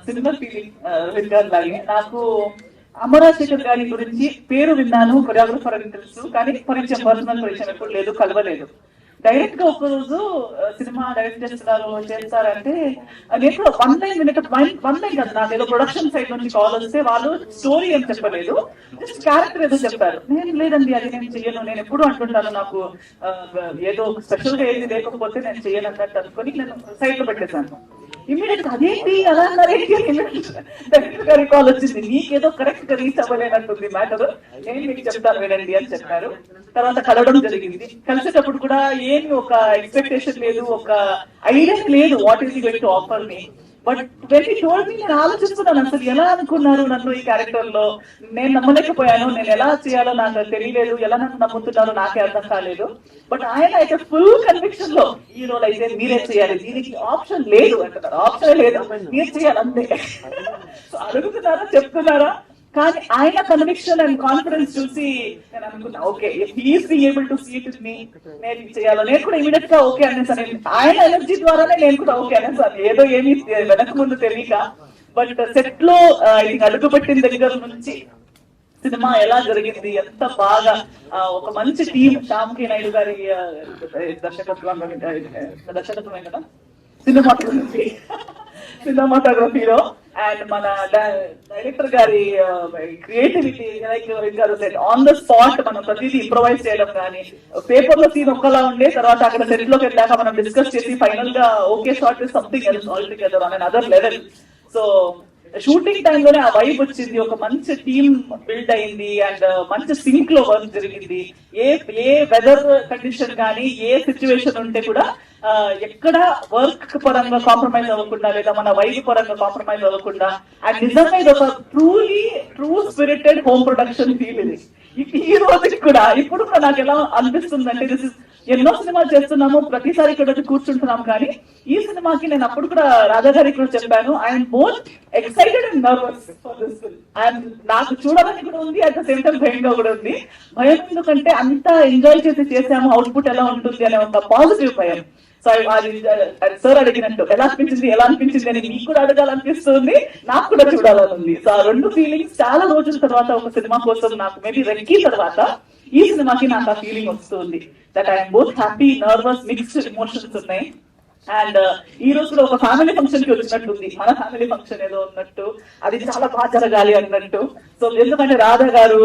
Cinema feeling విన్నారు లాగే నాకు అమరాశేఖర్ గారి గురించి పేరు విన్నాను, కొరియోగ్రఫర్ అని తెలుసు, కానీ పరిచయం పర్సనల్ పరిచయం ఎప్పుడు లేదు, కలవలేదు. డైరెక్ట్ గా ఒక రోజు సినిమా డైరెక్ట్ చేస్తారంటే నేను వన్ లైన్ కదా, నాకు ఏదో ప్రొడక్షన్ సైడ్ నుంచి కాల్ వస్తే వాళ్ళు స్టోరీ ఏం చెప్పలేదు, జస్ట్ క్యారెక్టర్ ఏదో చెప్పారు. నేను లేదండి అది నేను చెయ్యను, నేను ఎప్పుడు అంటుంటాను నాకు ఏదో స్పెషల్ గా ఏది లేకపోతే నేను చెయ్యను అన్నట్టు అనుకుని నేను సైడ్ లో పెట్టేశాను. ఇమీడియట్ గా అదేంటి అలా అన్నారేంటి డైరెక్టర్ గారి కాల్ వచ్చింది, నీకేదో కరెక్ట్ గా రీచ్ అవ్వలేనట్టుంది మ్యాటర్, నేను మీకు చెప్తాను వినండి అని చెప్పారు. తర్వాత కలవడం జరిగింది. కలిసేటప్పుడు కూడా ఏమి ఒక ఎక్స్పెక్టేషన్ లేదు, ఒక ఐడియా లేదు what is going to offer me. But when he told me నేను ఆలోచిస్తున్నాను అసలు ఎలా అనుకున్నారు నన్ను ఈ క్యారెక్టర్ లో, నేను నమ్మలేకపోయాను, నేను ఎలా చేయాలో నాకు తెలియలేదు, ఎలా నన్ను నమ్ముతున్నారో నాకే అర్థం కాలేదు. బట్ ఆయన అయితే ఫుల్ కన్విక్షన్ లో ఈ రోల్ అయితే మీరే చేయాలి, దీనికి ఆప్షన్ లేదు అంటున్నారు, ఆప్షన్ లేదు మీరు చేయాలి అంతే. సో అడుగుతున్నారా చెప్తున్నారా, కానీ ఆయన కన్విక్షన్ అండ్ కాన్ఫిడెన్స్ చూసి నేను అనుకున్నా okay he's being able to see it with me, నేను ఇది చేయాలో నేను కూడా ఇమీడియట్ గా ఓకే అనేసాను. ఆయన ఎనర్జీ ద్వారానే నేను కూడా ఓకే అనేసాను, ఏదో ఏమీ వెనక ముందు తెలియక. బట్ సెట్ లో అడుగుపెట్టిన దగ్గర నుంచి సినిమా ఎలా జరిగింది, ఎంత బాగా ఒక మంచి టీం, శ్యామ్కి నాయుడు గారి దర్శకత్వమే కదా సినిమాటోగ్రఫీలో, అండ్ మన డైరెక్టర్ గారి క్రియేటివిటీ గారు ఆన్ ద స్పాట్ మనం ప్రతిదీ ఇంప్రొవైజ్ చేయడం కానీ, పేపర్ లో సీన్ ఒక్కలా ఉండే తర్వాత అక్కడ సెట్ లోకి వెళ్ళాక మనం డిస్కస్ చేసి ఫైనల్ గా okay short is something else all together on other level. So shooting time లోనే ఆ వైబ్ వచ్చింది, ఒక మంచి టీమ్ బిల్డ్ అయింది, అండ్ మంచి సింక్ లో వర్క్ జరిగింది. ఏ వెదర్ కండిషన్ కానీ ఏ సిచ్యువేషన్ ఉంటే కూడా ఎక్కడ వర్క్ పరంగా కాంప్రమైజ్ అవ్వకుండా లేదా మన వైబ్ పరంగా కాంప్రమైజ్ అవ్వకుండా, అండ్ నిజంగా ఇది ఒక true spirited home production feel ఇది. ఈ రోజుకి కూడా ఇప్పుడు కూడా నాకు ఎలా అనిపిస్తుంది అంటే దిస్ ఇస్ ఎన్నో సినిమాలు చేస్తున్నాము, ప్రతిసారి ఇక్కడ వచ్చి కూర్చుంటున్నాము, కానీ ఈ సినిమాకి నేను అప్పుడు కూడా రాజా గారికి కూడా చెప్పాను, I'm both excited and nervous for this film. And నాకు చూడాలని కూడా ఉంది, అట్ ద సేమ్ టైం భయంగా కూడా ఉంది. భయం ఎందుకంటే అంత ఎంజాయ్ చేసాము, అవుట్పుట్ ఎలా ఉంటుంది అనే ఒక పాజిటివ్ భయం. సో అది సార్ అడిగినట్టు ఎలా అనిపించింది అని మీకు కూడా అడగాలనిపిస్తుంది, నాకు కూడా చూడాలని ఉంది. సో ఆ రెండు ఫీలింగ్స్ చాలా రోజుల తర్వాత ఒక సినిమా కోసం నాకు మేబీ రెక్కి తర్వాత ఈ సినిమాకి నాకు ఆ ఫీలింగ్ వస్తుంది, that I'm both happy, nervous, mixed emotions ఉన్నాయి. అండ్ ఈ రోజు కూడా ఒక ఫ్యామిలీ ఫంక్షన్ కి వచ్చినట్టుంది, మన ఫ్యామిలీ ఫంక్షన్ ఏదో ఉన్నట్టు, అది చాలా బాగా జరగాలి అన్నట్టు. సో ఎందుకంటే రాధా గారు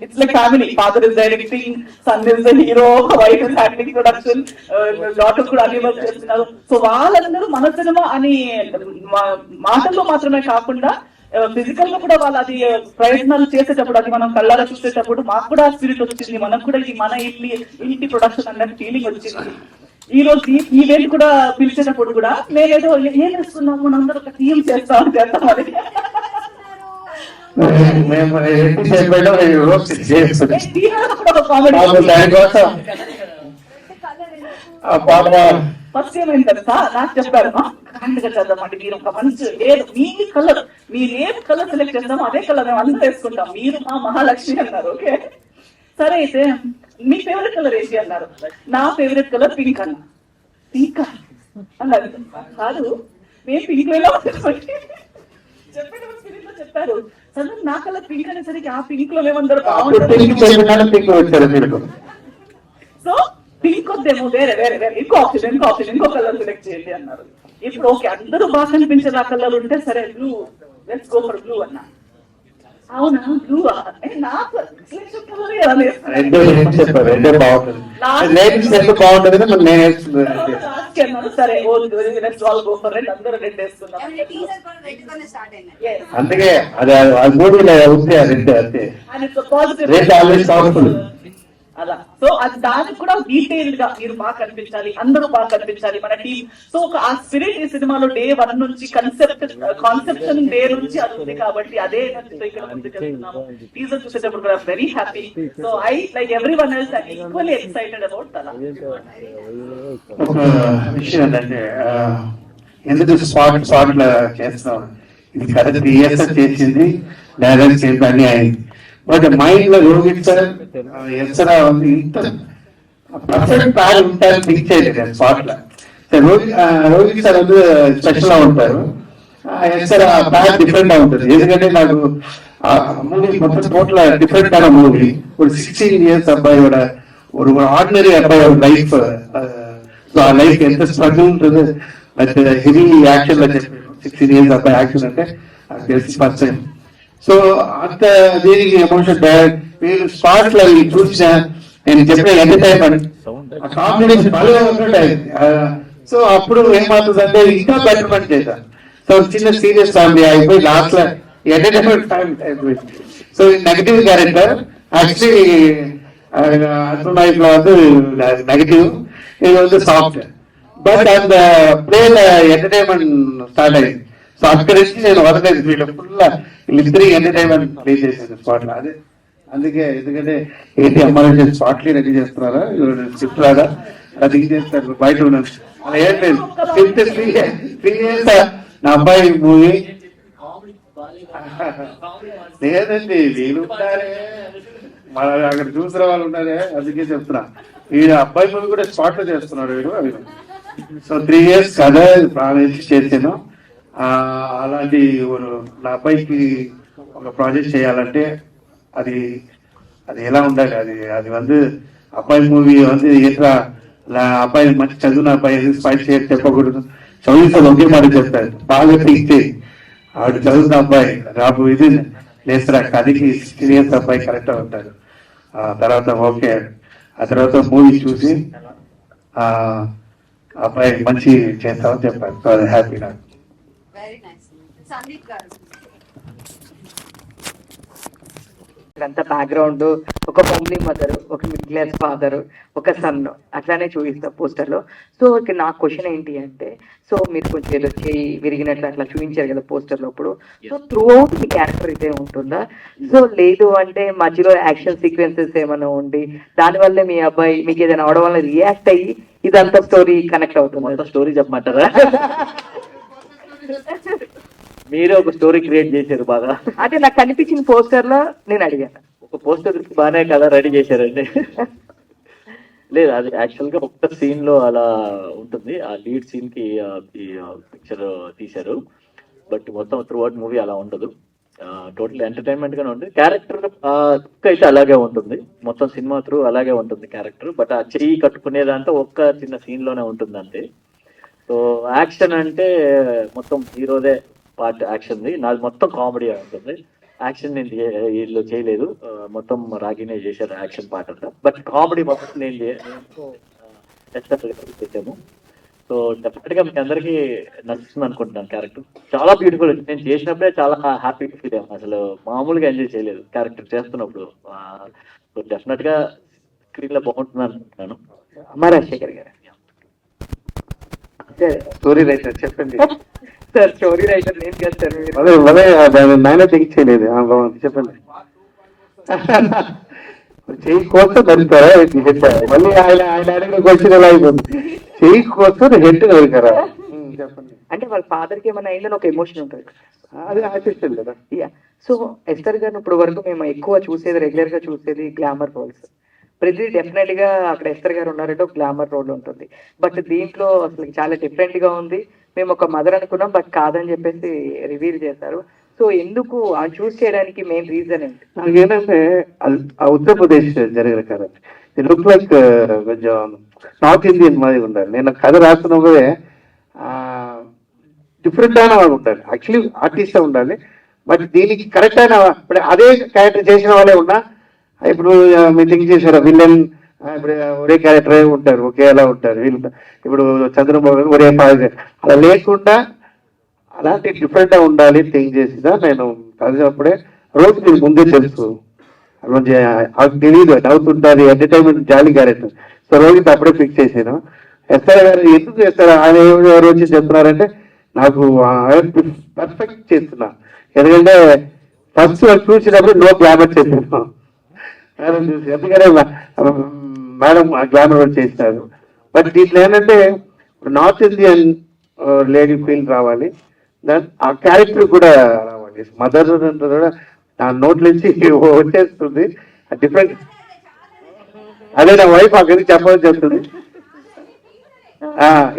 it's like family, father is directing, son is the hero, wife is handing production, daughter కూడా అన్ని వర్క్ చేస్తున్నారు. సో వాళ్ళందరూ మన సినిమా అని మాటల్లో మాత్రమే కాకుండా ఫిజికల్ గా కూడా వాళ్ళు అది ప్రయత్నాలు చేసేటప్పుడు, అది మనం కళ్ళారా చూసేటప్పుడు మాకు కూడా స్పిరిట్ వచ్చింది, మనకు కూడా ఇది మన ఇంటి ప్రొడక్షన్ అన్నట్టు ఫీలింగ్ వచ్చింది. ఈ రోజు ఈవెంట్ కూడా పిలిచేటప్పుడు కూడా మేమేదో ఏం చేస్తున్నాము, మనందరూ ఒక టీం చేస్తామని చేస్తామని ఫస్ట్ ఏమైంది తెలుసా, నాకు చెప్పారు కరెంట్ గా చేద్దామండి, మీరు ఒక మంచి లేదు మీ కలర్, మీరు ఏ కలర్ సెలెక్ట్ చేస్తామో అదే కలర్ మేము అందరూ వేసుకుంటాం, మీరు మా మహాలక్ష్మి అన్నారు. ఓకే సరే అయితే మీ ఫేవరెట్ కలర్ ఏంటి అన్నారు, నా ఫేవరెట్ కలర్ పింక్ అన్న. పింక్ అన్నారు కాదు, మేము పింక్ లో చెప్పారు. సరే నా కలర్ పింక్ అనేసరికి ఆ పింక్ లో మేమందరూ సో పింక్ వద్దేమో వేరే వేరే వేరే ఇంకో కలర్ సెలెక్ట్ చేయండి అన్నారు. ఇప్పుడు ఓకే అందరూ బాగా కనిపించేది ఆ కలర్ ఉంటే సరే blue, let's go for blue అన్నా. అవునా బ్లూ నాకు సరే గో ఫర్ రెడ్, అందరూ రెడ్ వేసుకున్నాం. అందుకే అలా. సో అది దానికి కూడా డీటెయిల్డ్ గా మీరు బాగా కనిపించాలి, అందరూ బాగా కనిపించాలి మన టీం. సో ఒక ఆ స్పిరిట్ ఈ సినిమాలో డే 1 నుంచి కాన్సెప్షన్ డే నుంచి అది ఉంది కాబట్టి అదే ఎనర్జీతో ఇక్కడ ముందుకెళ్తున్నాము. టీజర్ చూసేటప్పుడు కూడా very happy. So I like every one else I equally excited about అలా. ఒక విషయం ఏంటంటే ఎందుకు స్పాట్ చేస్తున్నాం, ఇది కథ 3 years చేసింది, డైరెక్ట్ చేసి అన్ని అయింది. బట్ మైండ్ లో రోహిత్ సార్ ఎస్రా ఉంది, ఇంత పర్ఫెక్ట్ ప్లాన్ ఉంటారని థింక్ చేయలేదు స్పాట్ లో. రోహిత్ సార్ స్పెషల్ గా ఉంటారు. ఎస్ఆర్ ఆ ప్యాక్ డిఫరెంట్ గా ఉంటుంది. ఎందుకంటే నాకు ఆ మూవీ మొత్తం total different kind of movie. ஒரு 16 years అబ్బాయి ஒரு ఆర్డినరీ అబ్బాయి లైఫ్, సో ఆ లైఫ్ ఎంత స్ట్రగుల్ ఉంటుంది. బట్ హెవీ యాక్షన్ లో 16 years అబ్బాయి యాక్షన్ అంటే నాకు తెలిసి ఫస్ట్ టైం. సో అంత దీనికి ఎమోషన్ మీరు స్పాట్ లో చూసిన నేను చెప్పిన ఎంటర్టైన్మెంట్ కాంబినేషన్ బాగా ఉంటాయి. సో అప్పుడు ఏమవుతుందంటే ఇంకా బెటర్మెంట్ చేశాను. సో చిన్న సీరియస్ ఫ్యామిలీ అయిపోయి లాస్ట్ లో ఎంటర్టైన్మెంట్ ఫ్యామిలీ అయిపోయి. So negative character actually Arjun life లో வந்து నెగటివ్, ఇది வந்து సాఫ్ట్. బట్ అంత ప్లేన్ ఎంటర్టైన్మెంట్ స్టార్ట్ అయింది. సో అక్కడి నుంచి నేను వదలేదు, వీళ్ళు ఫుల్ వీళ్ళిద్దరి ఎంటర్టైన్మెంట్ ప్లే చేశాను స్పాట్ లో. అదే అందుకే ఎందుకంటే ఏంటి అమ్మాయి స్పాట్లీ రెడీ చేస్తున్నారా, షిఫ్ట్ రాదా అది చేస్తారు బయట ఉన్నాను అలా ఏం లేదు. 3 years నా అబ్బాయి మూవీ లేదండి, వీళ్ళు ఉంటారే మన అక్కడ చూసిన వాళ్ళు ఉన్నారే, అందుకే చెప్తున్నా. వీడు అబ్బాయి మూవీ కూడా స్పాట్ లో చేస్తున్నాడు వీడు. అవి సో 3 years కథ ప్రారంభించి చేశాను. అలాంటి నా అబ్బాయికి ఒక ప్రాజెక్ట్ చేయాలంటే అది అది ఎలా ఉండాలి, అది வந்து అబ్బాయి మూవీ வந்து ఏంట్రా అబ్బాయి మంచి చదువున అబ్బాయి స్పైట్ చేసి చెప్పకూడదు, చదివితే ఒకే మాట చెప్తారు బాగా తీస్తే ఆవిడ చదువుతున్న అబ్బాయి రాబు ఇది లేసరా కదికి 16 years అబ్బాయి కరెక్ట్ అవుతాడు. తర్వాత ఓకే, ఆ తర్వాత మూవీ చూసి అబ్బాయి మంచి చేస్తామని చెప్పారు. సో అది హ్యాపీ నాకు. అంత బ్యాక్గ్రౌండ్, ఒక ఫ్యామిలీ మదర్, ఒక మిడిల్ క్లాస్ ఫాదర్, ఒక సన్, అట్లానే చూపిస్తారు పోస్టర్ లో. సో ఇక్కడ నా క్వశ్చన్ ఏంటి అంటే, సో మీరు కొంచెం ఏదో చేయి విరిగినట్లు అట్లా చూపించారు కదా పోస్టర్ లో అప్పుడు. సో త్రూ అవుట్ మీ క్యారెక్టర్ ఇదే ఉంటుందా? సో లేదు అంటే మధ్యలో యాక్షన్ సీక్వెన్సెస్ ఏమైనా ఉండి దానివల్ల మీ అబ్బాయి మీకు ఏదైనా అవడం వల్ల రియాక్ట్ అయ్యి ఇదంతా స్టోరీ కనెక్ట్ అవుతుంది? స్టోరీ చెప్పమంటారా? మీరే ఒక స్టోరీ క్రియేట్ చేశారు బాగా. అంటే నాకు కనిపించిన పోస్టర్ లో నేను అడిగాను. ఒక పోస్టర్ బాగానే కదా రెడీ చేశారండి. లేదు, అది యాక్చువల్ గా ఒక్క సీన్ లో అలా ఉంటుంది. ఆ లీడ్ సీన్ కి ఈ పిక్చర్ తీశారు. బట్ మొత్తం త్రూ అవుట్ మూవీ అలా ఉండదు. టోటల్ ఎంటర్టైన్మెంట్ గానే ఉంటుంది. క్యారెక్టర్ అయితే అలాగే ఉంటుంది. మొత్తం సినిమా త్రూ అలాగే ఉంటుంది క్యారెక్టర్. బట్ ఆ చెయ్యి కట్టుకునేదంతా ఒక్క చిన్న సీన్ లోనే ఉంటుంది అంతే. సో యాక్షన్ అంటే మొత్తం హీరోదే పార్ట్ యాక్షన్ ది. నాది మొత్తం కామెడీ ఉంటుంది. యాక్షన్ నేను వీళ్ళు చేయలేదు, మొత్తం రాగినే చేశారు యాక్షన్ పార్ట్ అంతా. బట్ కామెడీ మొత్తం నేను చేసాము. సో డెఫినెట్ గా మీకు అందరికీ నచ్చుతుంది అనుకుంటున్నాను. క్యారెక్టర్ చాలా బ్యూటిఫుల్. నేను చేసినప్పుడే చాలా హ్యాపీగా ఫీల్ అయ్యాను. అసలు మామూలుగా ఎంజాయ్ చేయలేదు క్యారెక్టర్ చేస్తున్నప్పుడు. సో డెఫినెట్ గా స్క్రీన్ లో బాగుంటుంది అనుకుంటున్నాను. అమ్మ రాజశేఖర్ గారు స్టోరీ రైటర్ చెప్పండి సార్. స్టోరీ రైటర్ నేను కదా సార్. నాయన తెగించలేదు చెప్పండి. చెయ్యి కోసం దొరుకుతారా మళ్ళీ ఆయన అడిగిన క్వశ్చన్ ఎలా అయిపోతుంది. చెయ్యి కోసం హెడ్ దొరికారా చెప్పండి. అంటే వాళ్ళ ఫాదర్ కి ఏమైనా అయిందని ఒక ఎమోషన్ ఉంటుంది. అది ఆశిస్తుంది కదా. సో ఎస్తర్ గారిని ఇప్పుడు వరకు మేము ఎక్కువ చూసేది, రెగ్యులర్ గా చూసేది గ్లామర్ రోల్స్. ప్రతి డెఫినెట్ గా అక్కడ ఎస్తర్ గారు ఉన్నారంటే ఒక గ్లామర్ రోల్ ఉంటుంది. బట్ దీంట్లో అసలు చాలా డిఫరెంట్ గా ఉంది. మేము ఒక మదర్ అనుకున్నాం, బట్ కాదని చెప్పేసి రివీల్ చేశారు. సో ఎందుకు ఆ చూస్ చేయడానికి మెయిన్ రీజన్ ఏంటి? నాకేంటంటే ఉత్తరప్రదేశ్ జరిగిన కదా, ఇది లుక్ లైక్ కొంచెం నార్త్ ఇండియన్ మాది ఉండాలి. నేను కథ రాస్తున్నప్పుడే డిఫరెంట్ అయిన వాళ్ళు ఉండాలి. యాక్చువల్లీ ఆర్టిస్ట్ ఉండాలి. బట్ దీనికి కరెక్ట్ అయిన ఇప్పుడు అదే క్యారెక్టర్ చేసిన వాళ్ళే ఉన్నా. ఇప్పుడు మీరు థింక్ చేశారు విలన్ ఇప్పుడు ఒరే క్యారెక్టర్ ఉంటారు, ఒకేలా ఉంటారు. వీళ్ళు ఇప్పుడు చంద్రబాబు ఒరే అలా లేకుండా అలాంటి డిఫరెంట్ గా ఉండాలి థింక్ చేసినా నేను కలిసినప్పుడే రోజు మీకు ముందే తెలుసు. తెలియదు నవ్వుతుంటారు, ఎంటర్టైన్మెంట్ జాలీ క్యారెక్టర్. సో రోజు అప్పుడే ఫిక్స్ చేశాను. ఎస్ఆర్ గారు ఎందుకు చేస్తారు ఆయన ఎవరు వచ్చి చెప్తున్నారంటే నాకు పర్ఫెక్ట్ చేస్తున్నా. ఎందుకంటే ఫస్ట్ చూసినప్పుడు నో గ్లామర్ చెప్పాను. ఎందుకంటే మేడం గ్లామర్ చేస్తారు. బట్ దీంట్లో ఏంటంటే నార్త్ ఇండియన్ లేడీ ఫీల్ రావాలి, దాని ఆ క్యారెక్టర్ కూడా రావాలి. మదర్ కూడా నా నోట్ల నుంచి వచ్చేస్తుంది డిఫరెంట్. అదే నా వైఫ్ అక్కడికి చెప్పాలని చెప్తుంది.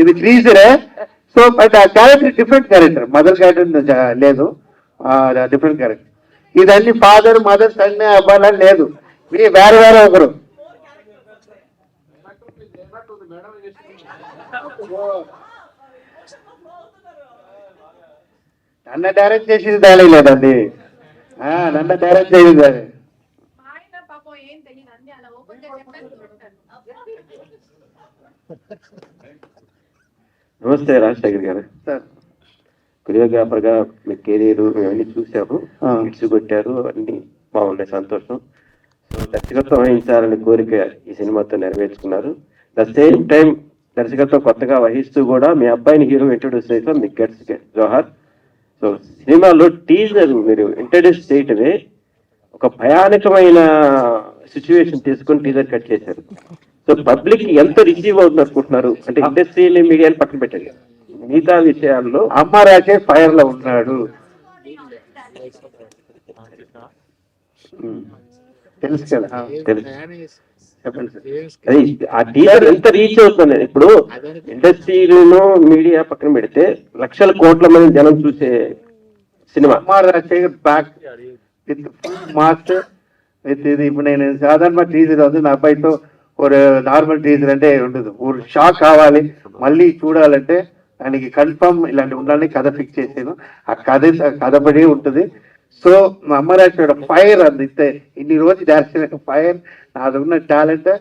ఇది క్రీజరే. సో బట్ ఆ character different character, mother character లేదు, డిఫరెంట్ క్యారెక్టర్. ఇదన్నీ ఫాదర్ మదర్ సన్ అవ్వాలని లేదు, వేరే వేరే ఒకరు. నన్ను డైరెక్ట్ చేసేది దాని లేదండి, నన్ను డైరెక్ట్ చేసేది దాని. నమస్తే రాజశేఖర్ గారు. సార్ కొరియోగ్రాఫర్ గా మీ కెరీర్ ఇవన్నీ చూసాము, హిట్స్ కొట్టారు, అన్ని బాగున్నాయి, సంతోషం. సో దర్శకత్వం వహించాలని కోరిక ఈ సినిమాతో నెరవేర్చుకున్నారు. ద సేమ్ టైం దర్శకత్వం కొత్తగా వహిస్తూ కూడా మీ అబ్బాయిని హీరో ఇంట్రొడ్యూస్ చేయడం మీకు గట్స్ జోహార్. సో సినిమాలో టీజర్ మీరు ఇంట్రడ్యూస్ చేయటమే ఒక భయానకమైన సిచ్యువేషన్ తీసుకొని టీజర్ కట్ చేశారు. సో పబ్లిక్ ఎంత రిసీవ్ అవుతుంది అనుకుంటున్నారు? అంటే ఇండస్ట్రీని మీడియాని పక్కన పెట్టండి, మిగతా విషయాల్లో అమ్మ రాకే ఫైర్ లో ఉన్నాడు తెలుసు కదా, తెలుసు. చెప్పండి సార్. అదే ఆ టీజర్ ఎంత రీచ్ అవుతుంది. ఇప్పుడు ఇండస్ట్రీను మీడియా పక్కన పెడితే లక్షల కోట్ల మంది జనం చూసే సినిమా. అమ్మ Rajasekhar back with full mass with ఇది. ఇప్పుడు నేను సాధారణ టీజర్ ఉంది, నా అబ్బాయితో ఒక నార్మల్ టీజర్ అంటే ఉండదు, ఒక షాక్ కావాలి మళ్ళీ చూడాలంటే దానికి కన్ఫర్మ్ ఇలాంటి ఉండాలని కథ ఫిక్స్ చేసాను. ఆ కథ పడి ఉంటుంది. సో మా అమ్మ రాజశేఖర్ ఫైర్ అందిస్తే ఇన్ని రోజు డైరెక్షన్ ఫైర్, నాది ఉన్న టాలెంట్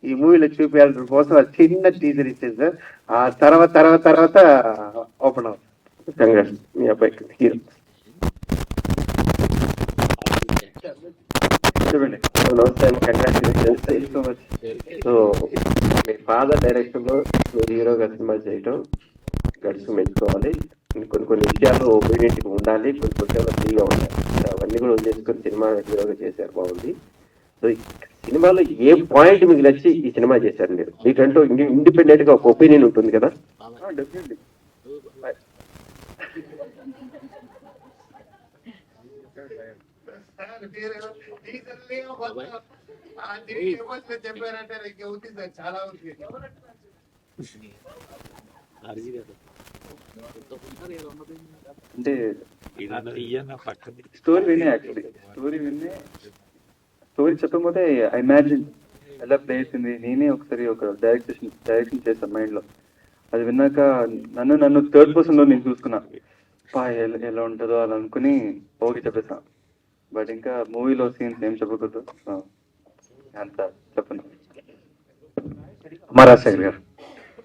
ఈ మూవీలో చూపించాల్సిన కోసం ఆ చిన్న టీజర్ ఇచ్చేది సార్. ఆ తర్వాత ఓపెన్ అవుతుంది. కంగ్రాట్స్ మీ అబ్బాయికి హీరో. చూడండి. నమస్తే, కంగ్రాచులేషన్స్. సో మీ ఫాదర్ డైరెక్షన్ లో మీరు హీరోగా సినిమా చేయటం గడుసు మెచ్చుకోవాలి. కొన్ని విషయాలు ఒబీడియంట్ గా ఉండాలి, కొన్ని విషయాలు ఫ్రీగా ఉండాలి, అవన్నీ కూడా వదిలేసుకొని సినిమా హీరోగా చేశారు, బాగుంది. సో ఈ సినిమాలో ఏ పాయింట్ మీకు నచ్చి ఈ సినిమా చేశారు మీరు? మీకంటూ ఇండిపెండెంట్ గా ఒక ఒపీనియన్ ఉంటుంది కదా? డెఫినెట్లీ చెప్పారంటే చాలా అంటే స్టోరీ వినే యాక్చువల్లీ స్టోరీ చెప్పకపోతే ఐ ఇమాజిన్ ఎలా ప్లే అవుతుంది. నేనే ఒకసారి ఒక డైరెక్షన్ చేశాను మైండ్ లో. అది విన్నాక నన్ను థర్డ్ పర్సన్ లో నేను చూసుకున్నా, ఎలా ఉంటుందో అలా అనుకుని ఓకే చెప్పేసా. బట్ ఇంకా మూవీలో సీన్స్ ఏం చెప్పకూడదు, అంత చెప్పను. అమ్మ రాజశేఖర్ గారు.